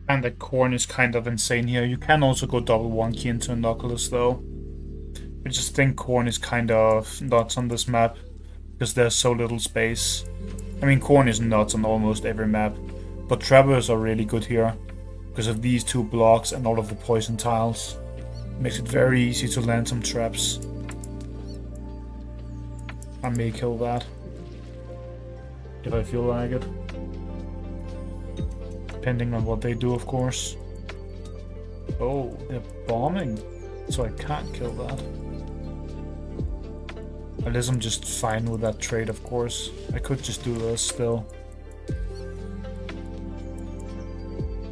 And the corn is kind of insane here. You can also go double one key into Inoculus though. I just think corn is kind of nuts on this map because there's so little space. I mean, corn is nuts on almost every map, but trappers are really good here because of these two blocks and all of the poison tiles. Makes it very easy to land some traps. I may kill that if I feel like it. Depending on what they do, of course. Oh, they're bombing, so I can't kill that. Unless I'm just fine with that trade, of course. I could just do this still.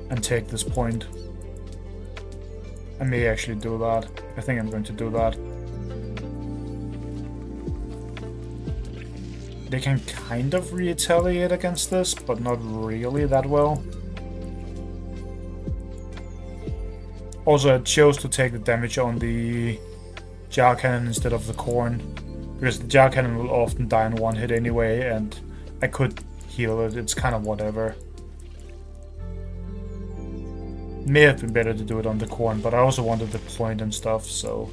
And take this point. I may actually do that. I think I'm going to do that. They can kind of retaliate against this, but not really that well. Also, I chose to take the damage on the jar cannon instead of the corn, because the jar cannon will often die in one hit anyway, and I could heal it. It's kind of whatever. May have been better to do it on the corn, but I also wanted the point and stuff, so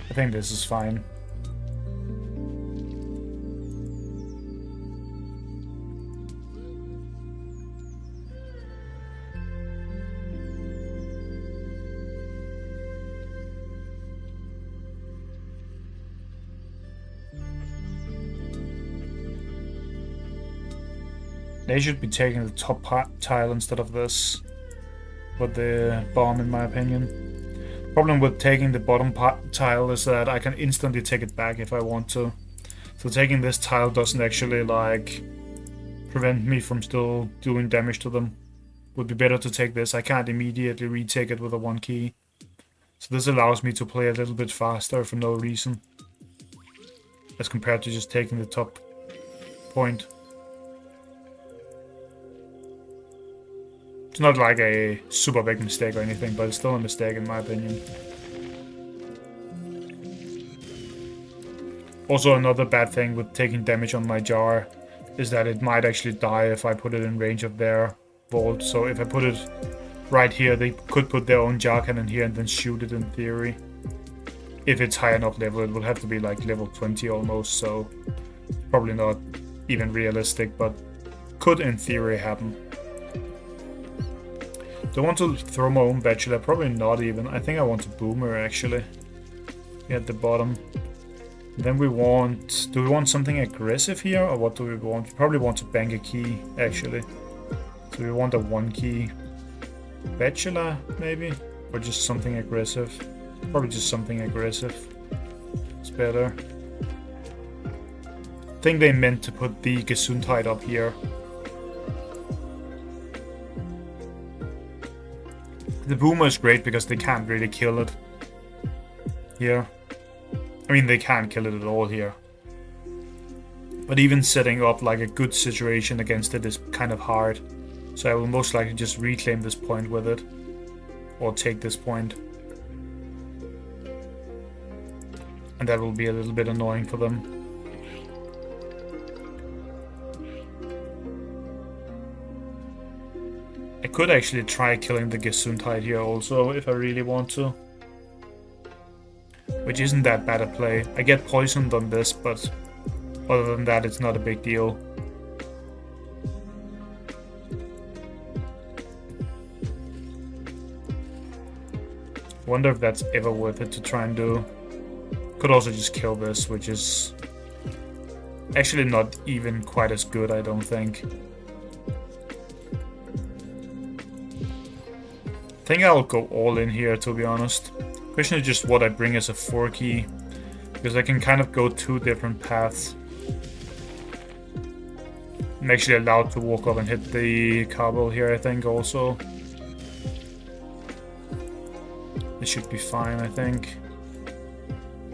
I think this is fine. They should be taking the top tile instead of this with the bomb, in my opinion. Problem with taking the bottom tile is that I can instantly take it back if I want to. So taking this tile doesn't actually like prevent me from still doing damage to them. Would be better to take this. I can't immediately retake it with a one key. So this allows me to play a little bit faster for no reason, as compared to just taking the top point. It's not like a super big mistake or anything, but it's still a mistake in my opinion. Also, another bad thing with taking damage on my jar is that it might actually die if I put it in range of their vault. So if I put it right here, they could put their own jar cannon here and then shoot it in theory. If it's high enough level, it will have to be like level 20 almost, so probably not even realistic, but could in theory happen. Do I want to throw my own bachelor? Probably not even. I think I want to boomer actually. At the bottom. Then we want... Do we want something aggressive here? Or what do we want? We probably want to bank a key actually. So we want a one key bachelor maybe? Or just something aggressive? Probably just something aggressive. It's better. I think they meant to put the Gesundheit up here. The boomer is great because they can't really kill it here. I mean, they can't kill it at all here. But even setting up like a good situation against it is kind of hard. So I will most likely just reclaim this point with it. Or take this point. And that will be a little bit annoying for them. I could actually try killing the Gesundheit here also, if I really want to. Which isn't that bad a play. I get poisoned on this, but other than that, it's not a big deal. Wonder if that's ever worth it to try and do. Could also just kill this, which is actually not even quite as good, I don't think. I think I'll go all in here, to be honest. Question is just what I bring as a 4 key, because I can kind of go two different paths. I'm actually allowed to walk up and hit the Kabul here, I think, also. This should be fine, I think.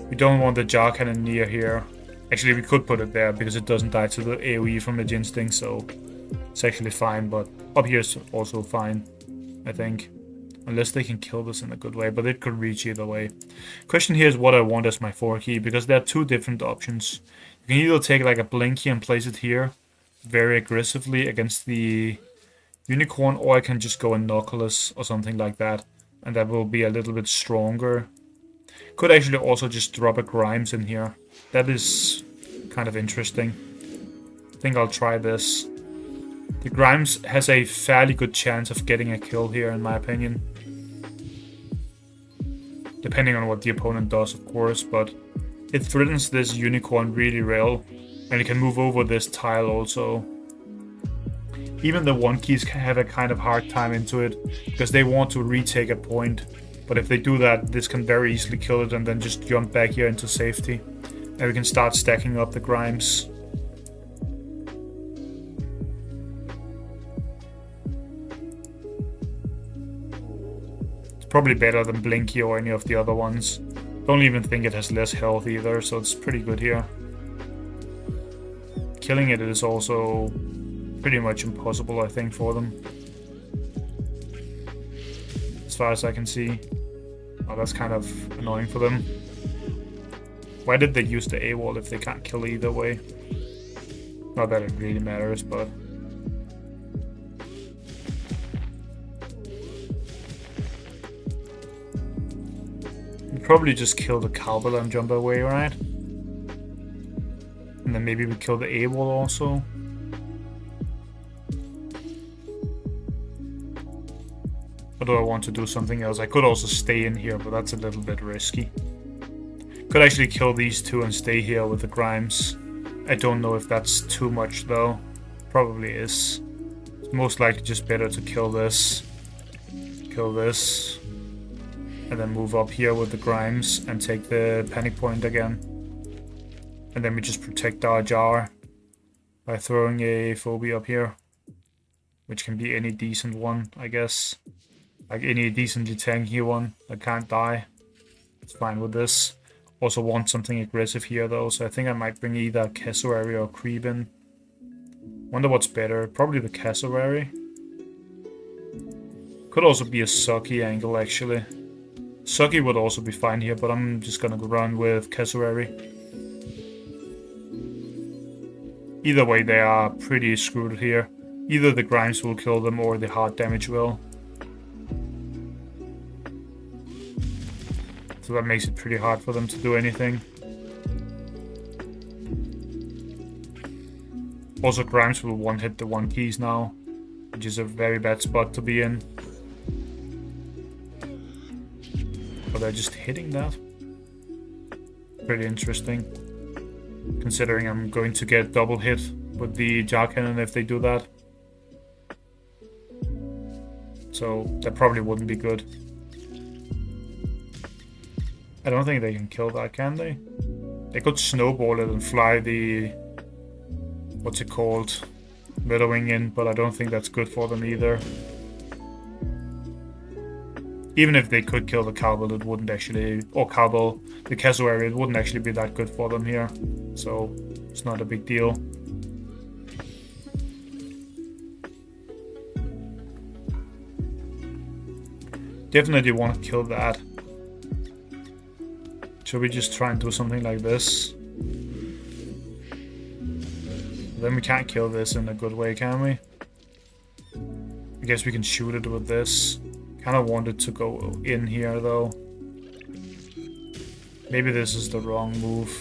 We don't want the jar cannon near here. Actually, we could put it there, because it doesn't die to the AoE from Edge Instinct, so it's actually fine, but up here is also fine, I think. Unless they can kill this in a good way, but it could reach either way. Question here is what I want as my 4 key, because there are two different options. You can either take like a Blinky and place it here, very aggressively against the Unicorn, or I can just go Knuckles or something like that, and that will be a little bit stronger. Could actually also just drop a Grimes in here. That is kind of interesting. I think I'll try this. The Grimes has a fairly good chance of getting a kill here, in my opinion. Depending on what the opponent does, of course, but it threatens this Unicorn really well, and it can move over this tile also. Even the one keys can have a kind of hard time into it, because they want to retake a point. But if they do that, this can very easily kill it and then just jump back here into safety. And we can start stacking up the Grimes. It's probably better than Blinky or any of the other ones. Don't even think it has less health either, so it's pretty good here. Killing it is also pretty much impossible, I think, for them. As far as I can see. Oh, that's kind of annoying for them. Why did they use the AWOL if they can't kill either way? Not that it really matters, but... we'd probably just kill the Cowbell and jump away, right? And then maybe we kill the AWOL also. Or do I want to do something else? I could also stay in here, but that's a little bit risky. Could actually kill these two and stay here with the Grimes. I don't know if that's too much though. Probably is. It's most likely just better to kill this. Kill this. And then move up here with the Grimes and take the panic point again. And then we just protect our jar by throwing a phobia up here. Which can be any decent one, I guess. Like any decently tanky one that can't die. It's fine with this. Also want something aggressive here though, so I think I might bring either Cassowary or Creep in. Wonder what's better. Probably the Cassowary. Could also be a Sucky angle actually. Sucky would also be fine here, but I'm just gonna run with Cassowary. Either way, they are pretty screwed here. Either the Grimes will kill them or the hard damage will. So that makes it pretty hard for them to do anything. Also, Grimes will one-hit the one keys now, which is a very bad spot to be in. But they're just hitting that. Pretty interesting. Considering I'm going to get double hit with the Jar Cannon if they do that. So that probably wouldn't be good. I don't think they can kill that, can they? They could snowball it and fly the... what's it called? Meadowing in, but I don't think that's good for them either. Even if they could kill the Cowbell, it wouldn't actually... or Cowbell, the Cassowary, it wouldn't actually be that good for them here. So, it's not a big deal. Definitely want to kill that. Should we just try and do something like this? Then we can't kill this in a good way, can we? I guess we can shoot it with this. Kind of wanted to go in here, though. Maybe this is the wrong move.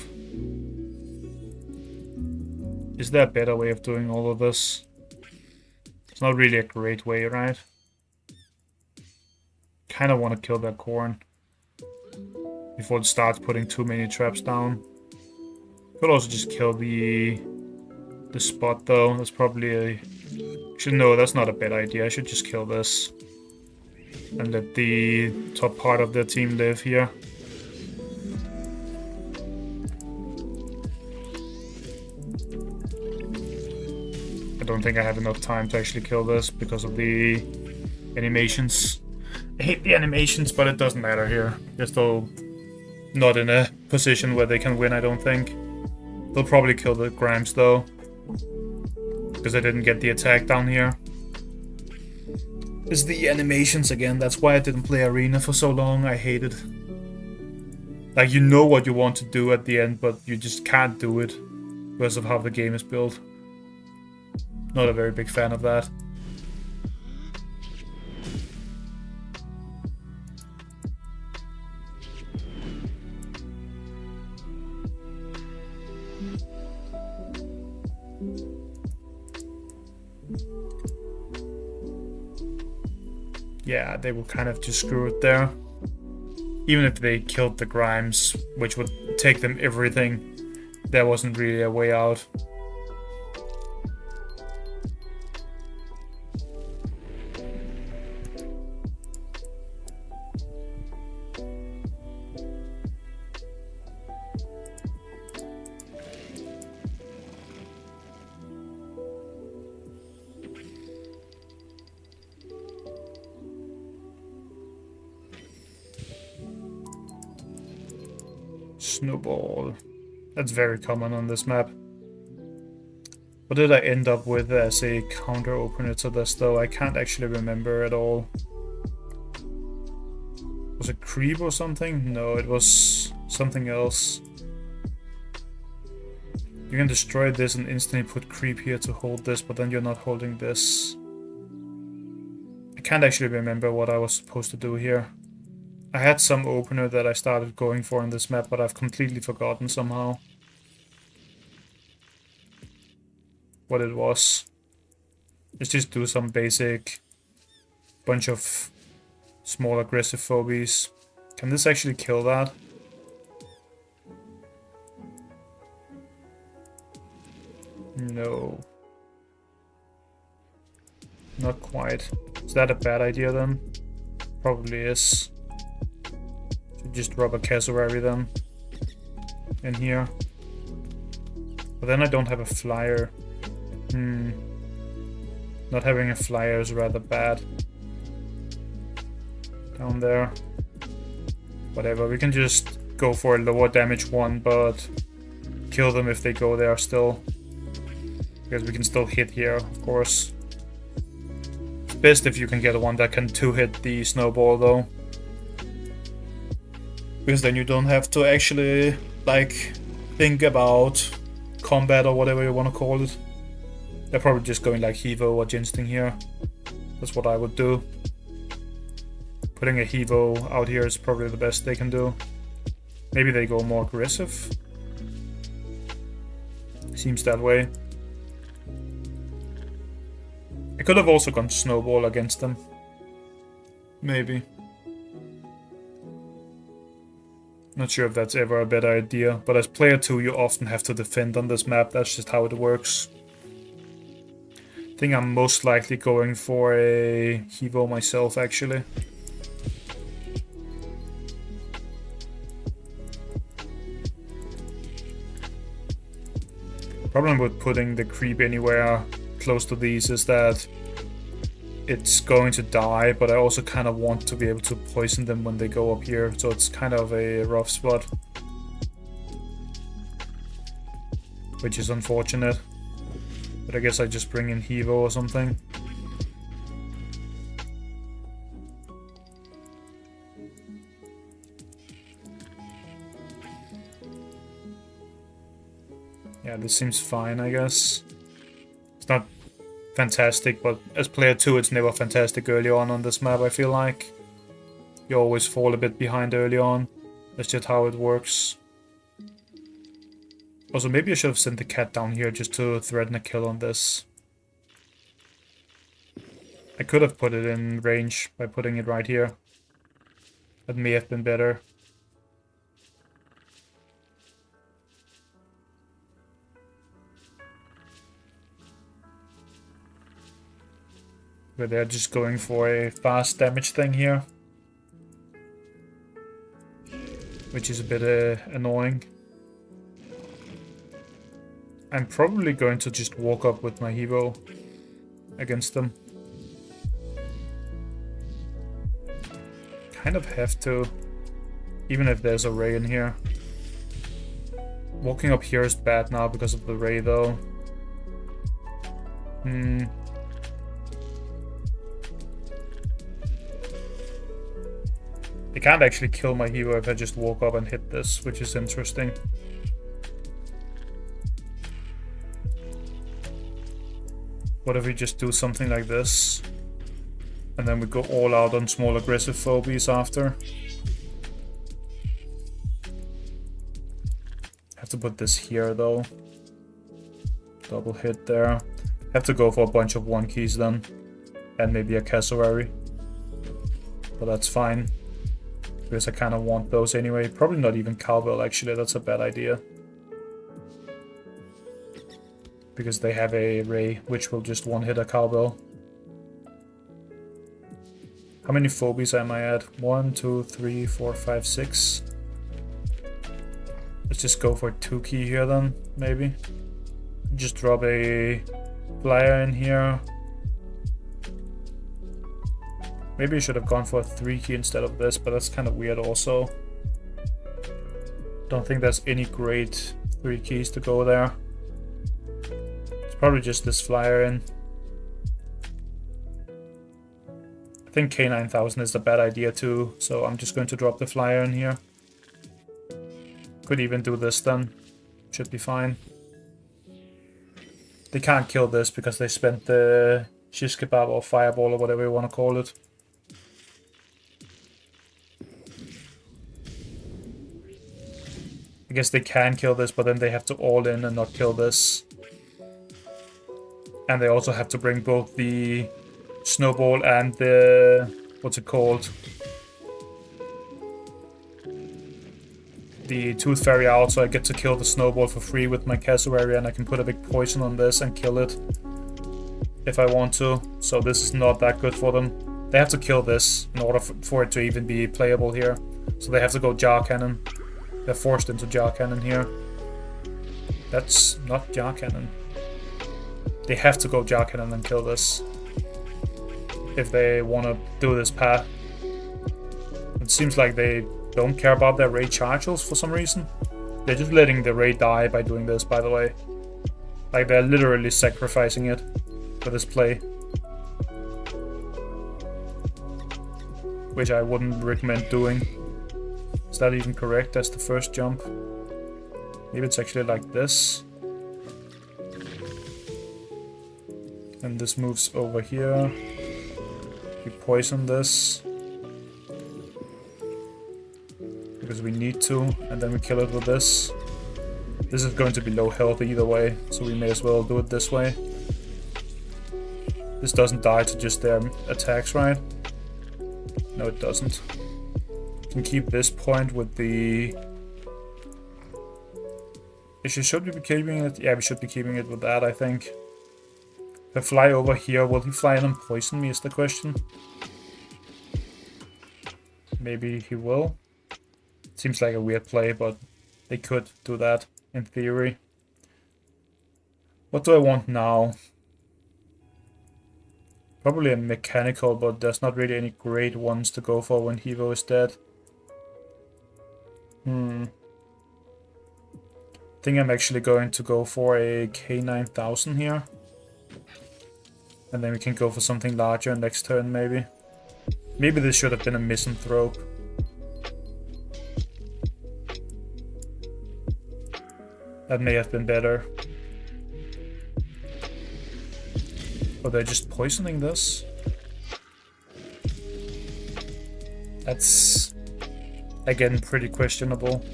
Is there a better way of doing all of this? It's not really a great way, right? Kind of want to kill that corn before it starts putting too many traps down. Could also just kill the spot though. That's probably a... Actually no, that's not a bad idea. I should just kill this. And let the top part of their team live here. I don't think I have enough time to actually kill this because of the animations. I hate the animations, but it doesn't matter here. They're still not in a position where they can win, I don't think. They'll probably kill the Grimes though, because I didn't get the attack down here. It's the animations again, that's why I didn't play Arena for so long. I hate it. Like, you know what you want to do at the end, but you just can't do it because of how the game is built. Not a very big fan of that. Yeah, they were kind of just screwed there. Even if they killed the Grimes, which would take them everything, there wasn't really a way out. Snowball. That's very common on this map. What did I end up with as a counter opener to this though? I can't actually remember at all. Was it creep or something? No, it was something else. You can destroy this and instantly put creep here to hold this, but then you're not holding this. I can't actually remember what I was supposed to do here. I had some opener that I started going for in this map, but I've completely forgotten somehow what it was. Let's just do some basic bunch of small aggressive phobies. Can this actually kill that? No. Not quite. Is that a bad idea then? Probably is. Should just drop a cassowary then. In here. But then I don't have a flyer. Not having a flyer is rather bad. Down there. Whatever, we can just go for a lower damage one, but kill them if they go there still. Because we can still hit here, of course. It's best if you can get one that can 2-hit the snowball though. Because then you don't have to actually, like, think about combat or whatever you want to call it. They're probably just going like Hevo or Jinsting here. That's what I would do. Putting a Hevo out here is probably the best they can do. Maybe they go more aggressive. Seems that way. I could have also gone Snowball against them. Maybe. Not sure if that's ever a better idea, but as player 2 you often have to defend on this map, that's just how it works. I think I'm most likely going for a Hevo myself actually. Problem with putting the creep anywhere close to these is that it's going to die, but I also kind of want to be able to poison them when they go up here, so it's kind of a rough spot. Which is unfortunate. But I guess I just bring in Hevo or something. Yeah, this seems fine, I guess. It's not fantastic, but as player 2 it's never fantastic early on this map, I feel like. You always fall a bit behind early on. That's just how it works. Also, maybe I should have sent the cat down here just to threaten a kill on this. I could have put it in range by putting it right here. That may have been better. But they're just going for a fast damage thing here. Which is a bit annoying. I'm probably going to just walk up with my Hevo against them. Kind of have to, even if there's a ray in here. Walking up here is bad now because of the ray though. I can't actually kill my Hevo if I just walk up and hit this, which is interesting. What if we just do something like this? And then we go all out on small aggressive phobies after. Have to put this here though. Double hit there. Have to go for a bunch of 1 keys then. And maybe a cassowary. but that's fine. Because I kind of want those anyway. Probably not even Cowbell, actually. That's a bad idea. Because they have a Ray, which will just one-hit a Cowbell. How many phobies am I at? 1, 2, 3, 4, 5, 6. Let's just go for 2 key here then, maybe. Just drop a flyer in here. Maybe I should have gone for a 3 key instead of this, but that's kind of weird also. Don't think there's any great 3 keys to go there. It's probably just this flyer in. I think K9000 is a bad idea too, so I'm just going to drop the flyer in here. Could even do this then. Should be fine. They can't kill this because they spent the shish kebab or fireball or whatever you want to call it. I guess they can kill this, but then they have to all in and not kill this. And they also have to bring both the snowball and the... what's it called? The Tooth Fairy out, so I get to kill the snowball for free with my cassowary, and I can put a big poison on this and kill it if I want to. So this is not that good for them. They have to kill this in order for it to even be playable here. So they have to go Jar Cannon. They're forced into Jar Cannon here. That's not Jar Cannon. They have to go Jar Cannon and kill this if they want to do this path. It seems like they don't care about their Ray charges for some reason. They're just letting the Ray die by doing this, by the way. Like, they're literally sacrificing it for this play. Which I wouldn't recommend doing. Is that even correct? That's the first jump. Maybe it's actually like this. And this moves over here. We poison this. Because we need to, and then we kill it with this. This is going to be low health either way, so we may as well do it this way. This doesn't die to just their attacks, right? No, it doesn't. We can keep this point with the... Should we be keeping it? Yeah, we should be keeping it with that, I think. If I fly over here, will he fly in and poison me is the question. Maybe he will. Seems like a weird play, but they could do that, in theory. What do I want now? Probably a mechanical, but there's not really any great ones to go for when Hevo is dead. I think I'm actually going to go for a K9000 here. And then we can go for something larger next turn, maybe. Maybe this should have been a misanthrope. That may have been better. But they're just poisoning this. That's, again, pretty questionable.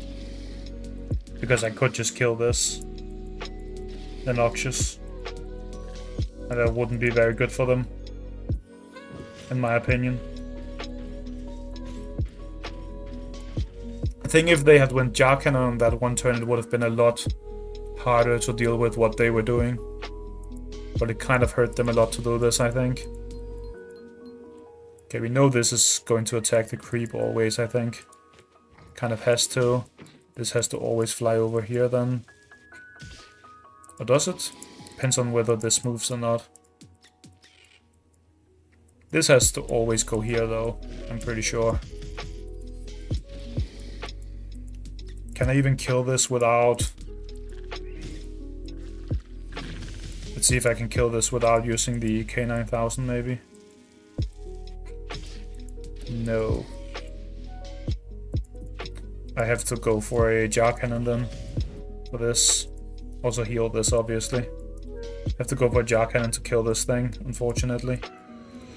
Because I could just kill this. The Noxious. And that wouldn't be very good for them. In my opinion. I think if they had went Jar Cannon on that one turn, it would have been a lot harder to deal with what they were doing. But it kind of hurt them a lot to do this, I think. Okay, we know this is going to attack the creep always, I think. Kind of has to. This has to always fly over here then. Or does it? Depends on whether this moves or not. This has to always go here though, I'm pretty sure. Can I even kill this without... Let's see if I can kill this without using the K9000 maybe. No. I have to go for a Jar Cannon then. For this. Also heal this obviously. I have to go for a Jar Cannon to kill this thing, unfortunately.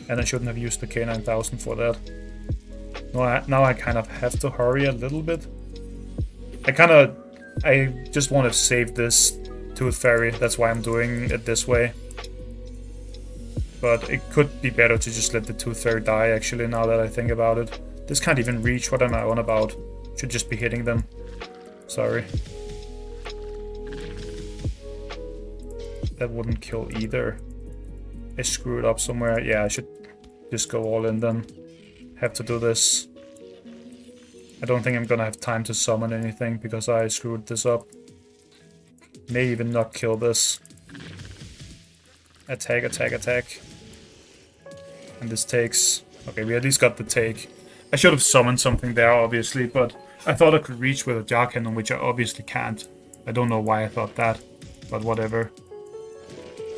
And I shouldn't have used the K9000 for that. Now I kind of have to hurry a little bit. I just want to save this Tooth Fairy, that's why I'm doing it this way. but it could be better to just let the 2/3 die, actually, now that I think about it. This can't even reach. What am I on about? Should just be hitting them. Sorry. That wouldn't kill either. I screwed up somewhere. Yeah, I should just go all in then. Have to do this. I don't think I'm gonna have time to summon anything because I screwed this up. May even not kill this. Attack, attack, attack. And this takes... Okay, we at least got the take. I should have summoned something there, obviously, but I thought I could reach with a Jar Cannon, which I obviously can't. I don't know why I thought that, but whatever.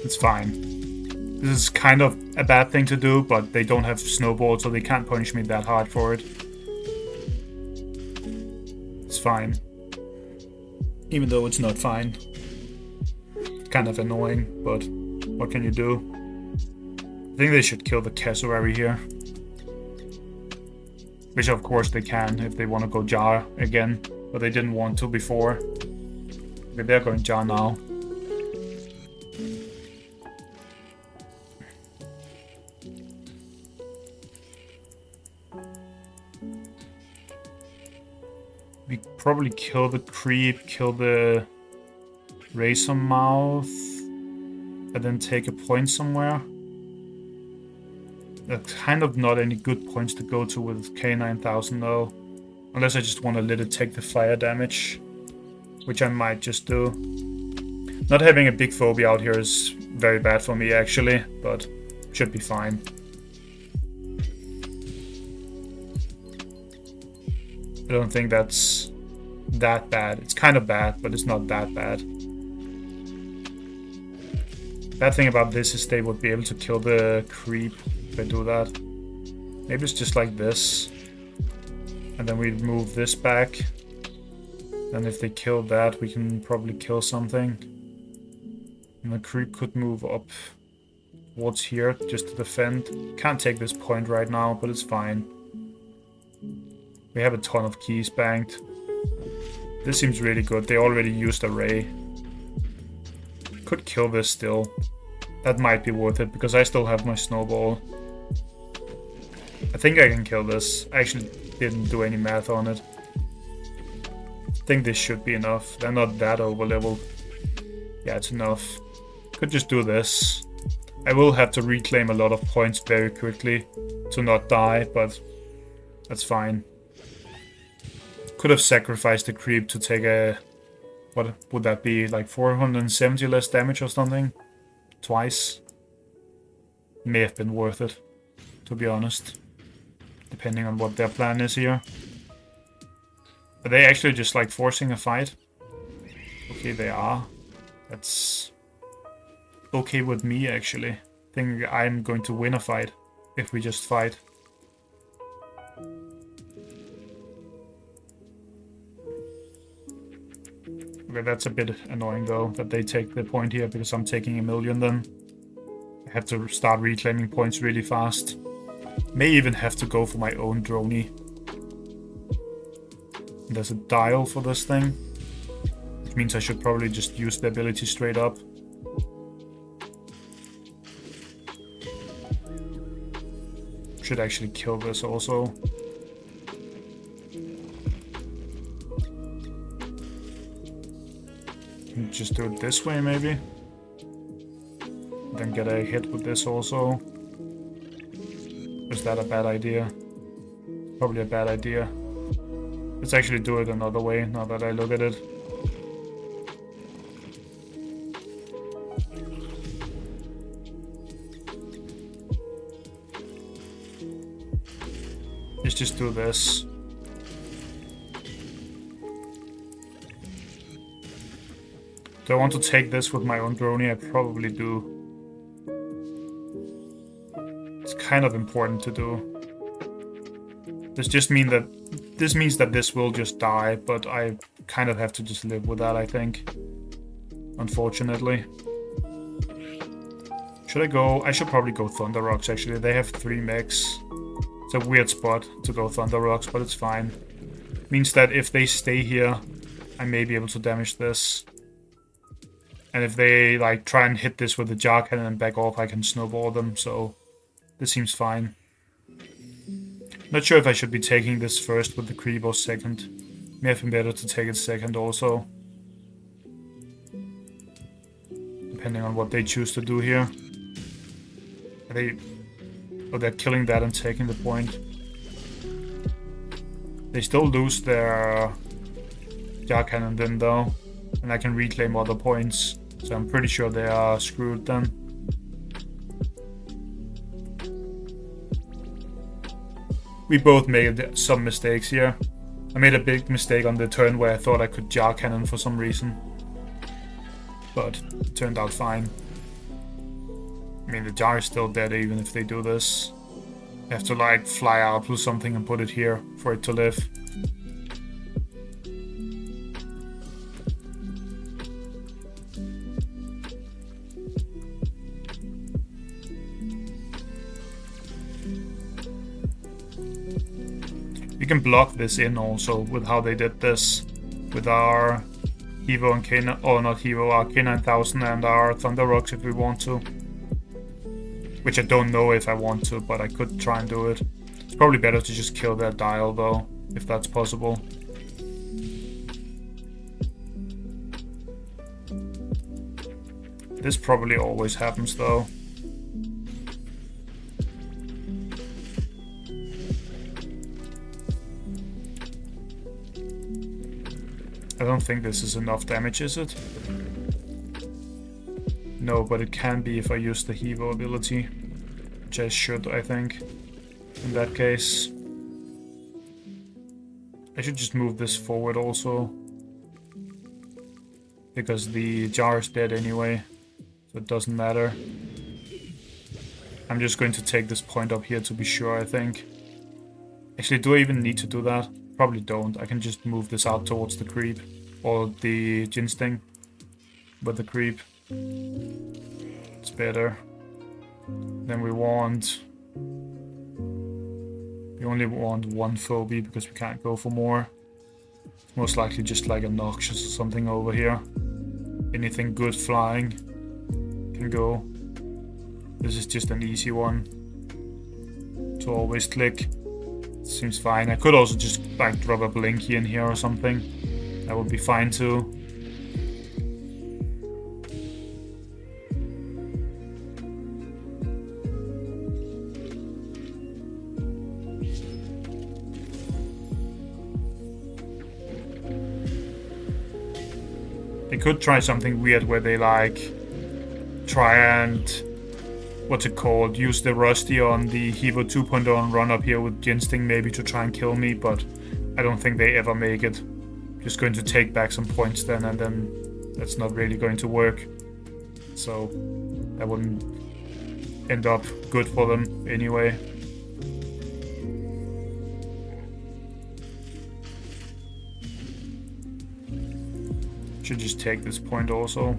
It's fine. This is kind of a bad thing to do, but they don't have Snowball, so they can't punish me that hard for it. It's fine. Even though it's not fine. It's kind of annoying, but what can you do? I think they should kill the Cassowary here. Which of course they can if they want to go Jar again, but they didn't want to before. Okay, they're going Jar now. We probably kill the Creep, kill the Razormouth, and then take a point somewhere. That's kind of not any good points to go to with K9000 though. Unless I just want to let it take the fire damage. Which I might just do. Not having a big phobia out here is very bad for me actually, but should be fine. I don't think that's that bad. It's kind of bad, but it's not that bad. Bad thing about this is they would be able to kill the Creep if I do that. Maybe it's just like this. And then we move this back. And if they kill that, we can probably kill something. And the Creep could move up towards here just to defend. Can't take this point right now, but it's fine. We have a ton of keys banked. This seems really good. They already used a Ray. Could kill this still. That might be worth it, because I still have my Snowball. I think I can kill this. I actually didn't do any math on it. I think this should be enough. They're not that over leveled. Yeah, it's enough. Could just do this. I will have to reclaim a lot of points very quickly to not die, but that's fine. Could have sacrificed the Creep to take a... What would that be? Like 470 less damage or something? Twice. May have been worth it, to be honest. Depending on what their plan is here. Are they actually just like forcing a fight? Okay, they are. That's okay with me actually. I think I'm going to win a fight if we just fight. Okay, that's a bit annoying though, that they take the point here, because I'm taking 1,000,000 then. I have to start reclaiming points really fast. May even have to go for my own Droney. There's a dial for this thing, which means I should probably just use the ability straight up. Should actually kill this also. Just do it this way maybe. Then get a hit with this also. Is that a bad idea? Probably a bad idea. Let's actually do it another way, now that I look at it. Let's just do this. Do I want to take this with my own Droney? I probably do. It's kind of important to do. This just means that this will just die, but I kind of have to just live with that, I think. Unfortunately. Should I go? I should probably go Thunder Rocks actually. They have 3 mechs. It's a weird spot to go Thunder Rocks, but it's fine. Means that if they stay here, I may be able to damage this. And if they like try and hit this with the jar cannon and back off, I can snowball them, so this seems fine. Not sure if I should be taking this first with the creep or second. May have been better to take it second also. Depending on what they choose to do here. They're killing that and taking the point. They still lose their jar cannon then though. And I can reclaim other points. So I'm pretty sure they are screwed then. We both made some mistakes here. I made a big mistake on the turn where I thought I could jar cannon for some reason. But it turned out fine. I mean, the jar is still dead even if they do this. I have to like fly out with something and put it here for it to live. We can block this in also with how they did this. With our Evo and K9, oh not Evo, our K9000 and our Thunder Rocks if we want to. Which I don't know if I want to, but I could try and do it. It's probably better to just kill that dial though, if that's possible. This probably always happens though. I don't think this is enough damage, is it? No, but it can be if I use the Hevo ability. Which I should, I think. In that case. I should just move this forward also. Because the jar is dead anyway. So it doesn't matter. I'm just going to take this point up here to be sure, I think. Actually, do I even need to do that? Probably don't. I can just move this out towards the creep. Or the Ginsting. With the creep. It's better. Then we want... We only want one phobia because we can't go for more. It's most likely just like a Noxious or something over here. Anything good flying can go. This is just an easy one to always click. Seems fine. I could also just like drop a Blinky in here or something. That would be fine too. They could try something weird where they like try and what's it called? Use the Rusty on the Hevo 2.0 and run up here with Ginsting maybe to try and kill me, but I don't think they ever make it. Just going to take back some points then, and then that's not really going to work. So that wouldn't end up good for them anyway. Should just take this point also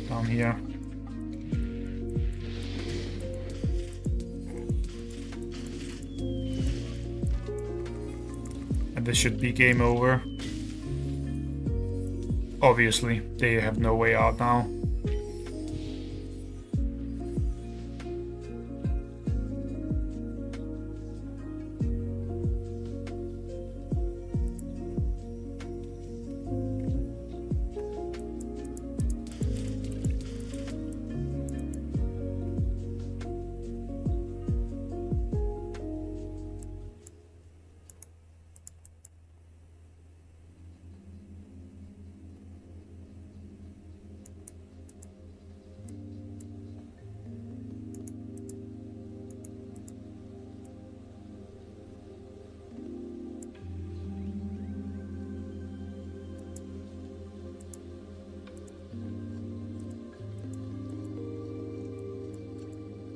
down here. And this should be game over. Obviously, they have no way out now.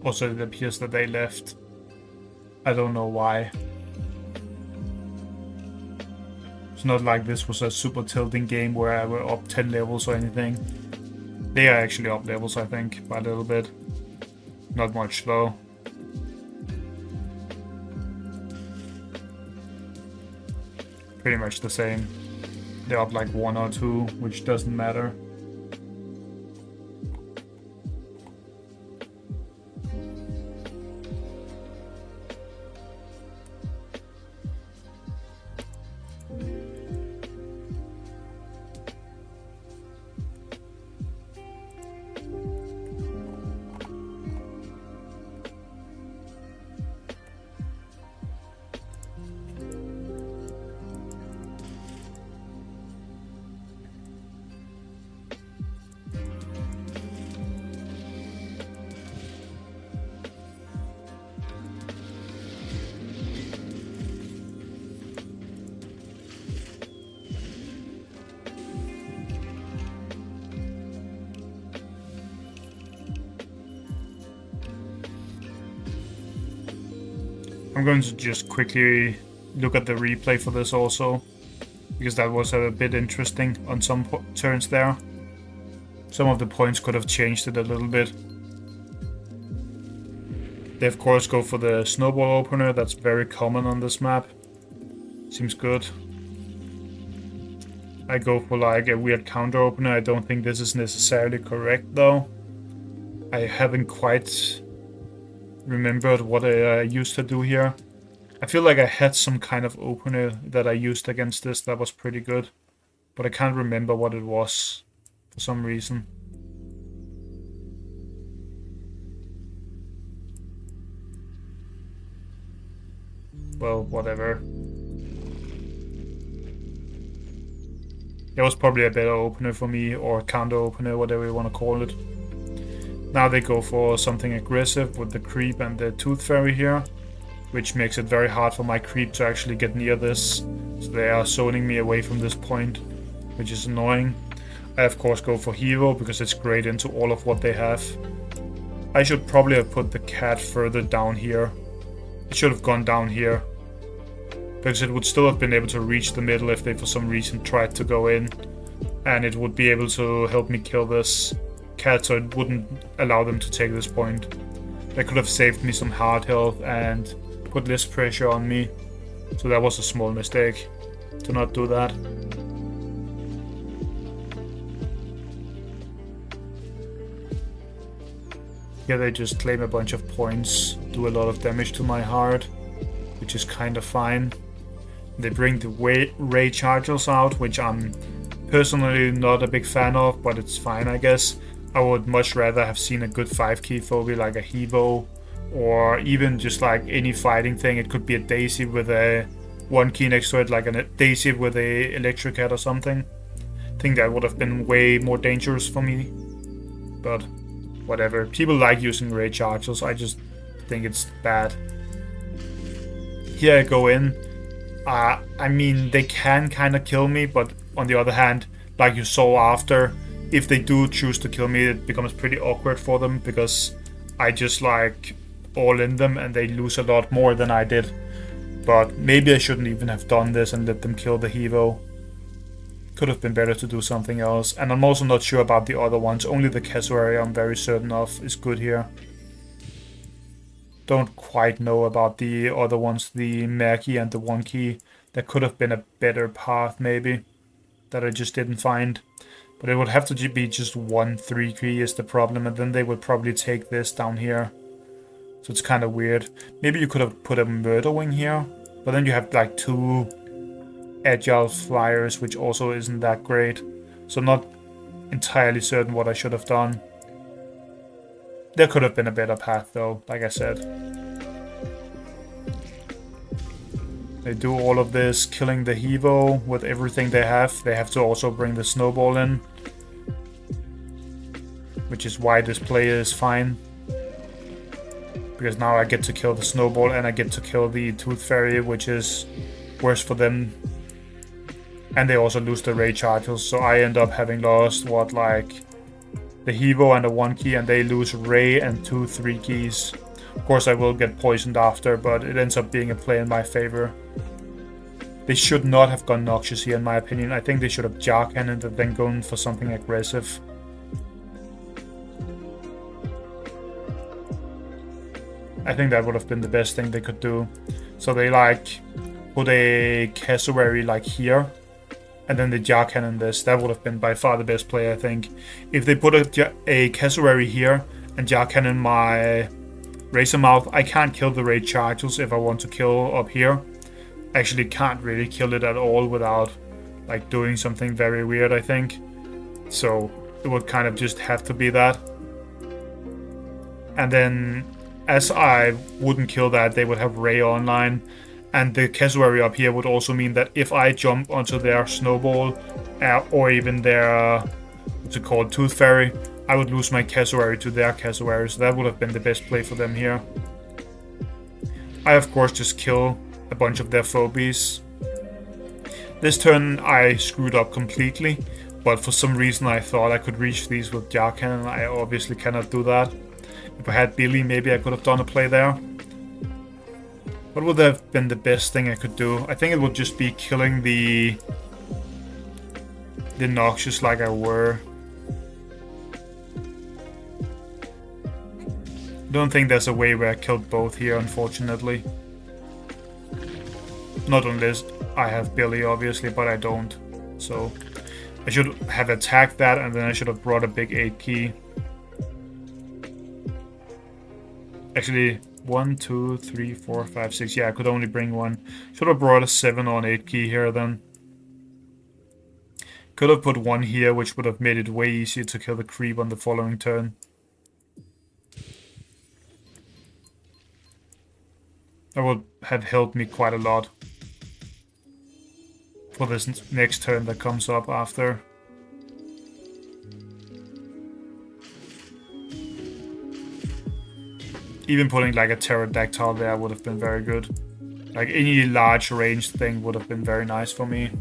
Also, it appears that they left. I don't know why. It's not like this was a super tilting game where I were up 10 levels or anything. They are actually up levels, I think, by a little bit. Not much though. Pretty much the same. They're up like 1 or 2, which doesn't matter. I'm going to just quickly look at the replay for this also, because that was a bit interesting on some turns there. Some of the points could have changed it a little bit. They of course go for the snowball opener, that's very common on this map. Seems good. I go for like a weird counter opener. I don't think this is necessarily correct though. I haven't quite remembered what I used to do here. I feel like I had some kind of opener that I used against this that was pretty good, but I can't remember what it was for some reason. Well, whatever. It was probably a better opener for me, or counter opener, whatever you want to call it. Now they go for something aggressive with the creep and the tooth fairy here, which makes it very hard for my creep to actually get near this. So they are zoning me away from this point, which is annoying. I of course go for Hero because it's great into all of what they have. I should probably have put the cat further down here. It should have gone down here, because it would still have been able to reach the middle if they for some reason tried to go in, and it would be able to help me kill this cat so it wouldn't allow them to take this point. That could have saved me some hard health and put less pressure on me, so that was a small mistake to not do that. Here they just claim a bunch of points, do a lot of damage to my heart, which is kind of fine. They bring the Ray Chargers out, which I'm personally not a big fan of, but it's fine I guess. I would much rather have seen a good 5-key phobie like a Hevo, or even just like any fighting thing. It could be a Daisy with a 1 key next to it, like a Daisy with a Electric Head or something. I think that would have been way more dangerous for me, but whatever. People like using Ray Chargers, I just think it's bad. Here I go in. I mean, they can kind of kill me, but on the other hand, like you saw after, if they do choose to kill me, it becomes pretty awkward for them, because I just like all in them and they lose a lot more than I did. But maybe I shouldn't even have done this and let them kill the Hevo. Could have been better to do something else. And I'm also not sure about the other ones. Only the Cassowary I'm very certain of is good here. Don't quite know about the other ones, the Maggie and the 1 key. There could have been a better path maybe, that I just didn't find. But it would have to be just 1 3 key is the problem, and then they would probably take this down here. So it's kind of weird. Maybe you could have put a Murder Wing here, but then you have like 2 Agile Flyers, which also isn't that great. So I'm not entirely certain what I should have done. There could have been a better path though, like I said. They do all of this, killing the Hevo with everything they have. They have to also bring the Snowball in, which is why this play is fine. Because now I get to kill the Snowball and I get to kill the Tooth Fairy, which is worse for them. And they also lose the Ray Chargers, so I end up having lost, what, like the Hevo and the 1 key, and they lose Ray and 2 3 keys. Of course I will get poisoned after, but it ends up being a play in my favor. They should not have gone Noxious here in my opinion. I think they should have Jar Cannoned and then gone for something aggressive. I think that would have been the best thing they could do. So they like put a Cassowary like here, and then the Jar Cannon this. That would have been by far the best play, I think. If they put a Cassowary here and Jar Cannon my Razormouth, I can't kill the Ray Chargers if I want to kill up here. Actually can't really kill it at all without like doing something very weird, I think. So it would kind of just have to be that. And then as I wouldn't kill that, they would have Ray online. And the Cassowary up here would also mean that if I jump onto their Snowball or even their, what's it called, Tooth Fairy, I would lose my Cassowary to their Cassowary. So that would have been the best play for them here. I of course just kill a bunch of their phobies. This turn I screwed up completely, but for some reason I thought I could reach these with Jar Cannon. I obviously cannot do that. If I had Billy, maybe I could have done a play there. What would have been the best thing I could do? I think it would just be killing the Noxious like I were. I don't think there's a way where I killed both here, unfortunately. Not unless I have Billy, obviously, but I don't. So I should have attacked that, and then I should have brought a big 8 key. Actually, 1, 2, 3, 4, 5, 6. Yeah, I could only bring one. Should have brought a 7 on 8 key here then. Could have put one here, which would have made it way easier to kill the creep on the following turn. That would have helped me quite a lot for this next turn that comes up after. Even putting like a pterodactyl there would have been very good. Like any large ranged thing would have been very nice for me.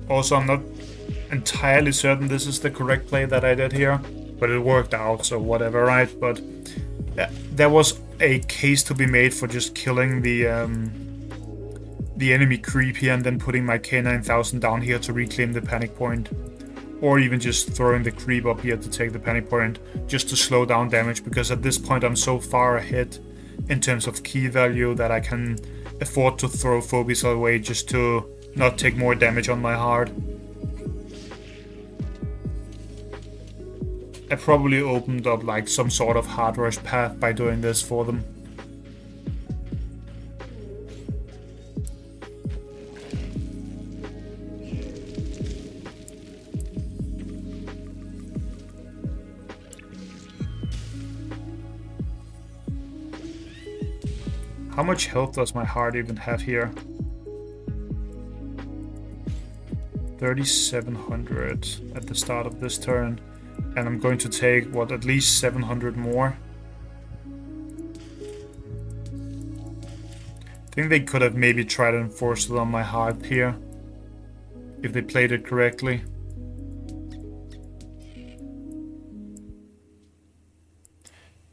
Also, I'm not entirely certain this is the correct play that I did here, but it worked out, so whatever, right? But there was a case to be made for just killing the enemy creep here and then putting my K9000 down here to reclaim the panic point. Or even just throwing the creep up here to take the panic point, just to slow down damage, because at this point I'm so far ahead in terms of key value that I can afford to throw Phobos away just to not take more damage on my heart. I probably opened up like some sort of hard rush path by doing this for them. How much health does my heart even have here? 3,700 at the start of this turn. And I'm going to take, what, at least 700 more? I think they could have maybe tried to enforce it on my heart here, if they played it correctly.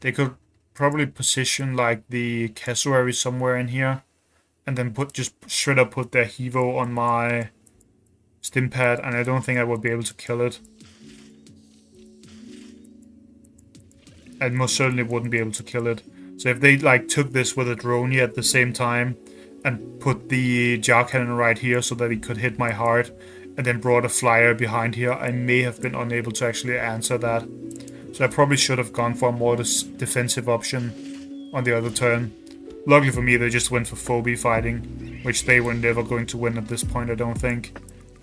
They could probably position like the cassowary somewhere in here, and then just straight up put their Hevo on my Stimpad, and I don't think I would be able to kill it. I most certainly wouldn't be able to kill it. So if they like took this with a Droney at the same time and put the jar cannon right here so that he could hit my heart, and then brought a flyer behind here, I may have been unable to actually answer that. So I probably should have gone for a more defensive option on the other turn. Luckily for me, they just went for Phobie fighting, which they were never going to win at this point, I don't think.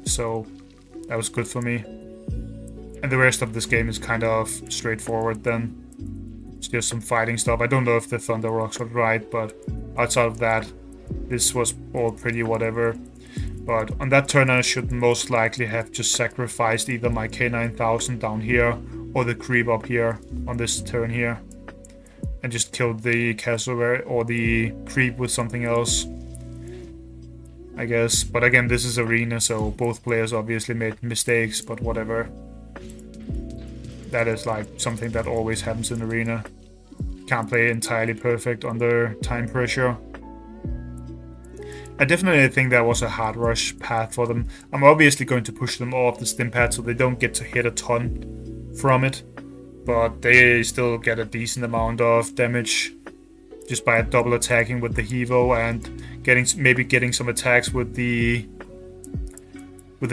So that was good for me. And the rest of this game is kind of straightforward then. It's just some fighting stuff. I don't know if the Thunder Rocks are right, but outside of that, this was all pretty whatever. But on that turn, I should most likely have just sacrificed either my K9000 down here or the creep up here on this turn here. And just killed the cassowary or the creep with something else, I guess. But again, this is Arena, so both players obviously made mistakes, but whatever. That is like something that always happens in Arena. Can't play entirely perfect under time pressure. I definitely think that was a hard rush path for them. I'm obviously going to push them off the Stimpad so they don't get to hit a ton from it. But they still get a decent amount of damage just by double attacking with the Hevo and maybe getting some attacks with the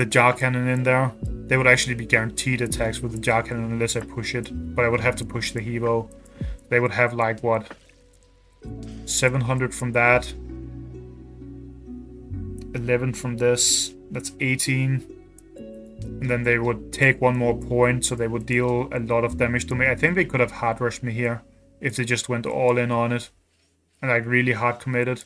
jar cannon in there. They would actually be guaranteed attacks with the jar cannon unless I push it, but I would have to push the Hevo. They would have like what, 700 from that, 11 from this, that's 18. And then they would take one more point, so they would deal a lot of damage to me. I think they could have hard rushed me here if they just went all in on it and like really hard committed.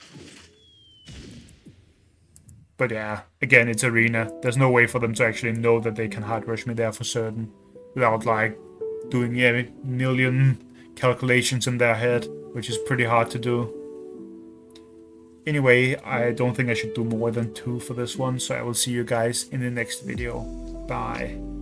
But yeah, again, it's Arena. There's no way for them to actually know that they can hard rush me there for certain without like doing a million calculations in their head, which is pretty hard to do. Anyway, I don't think I should do more than 2 for this one, so I will see you guys in the next video. Bye.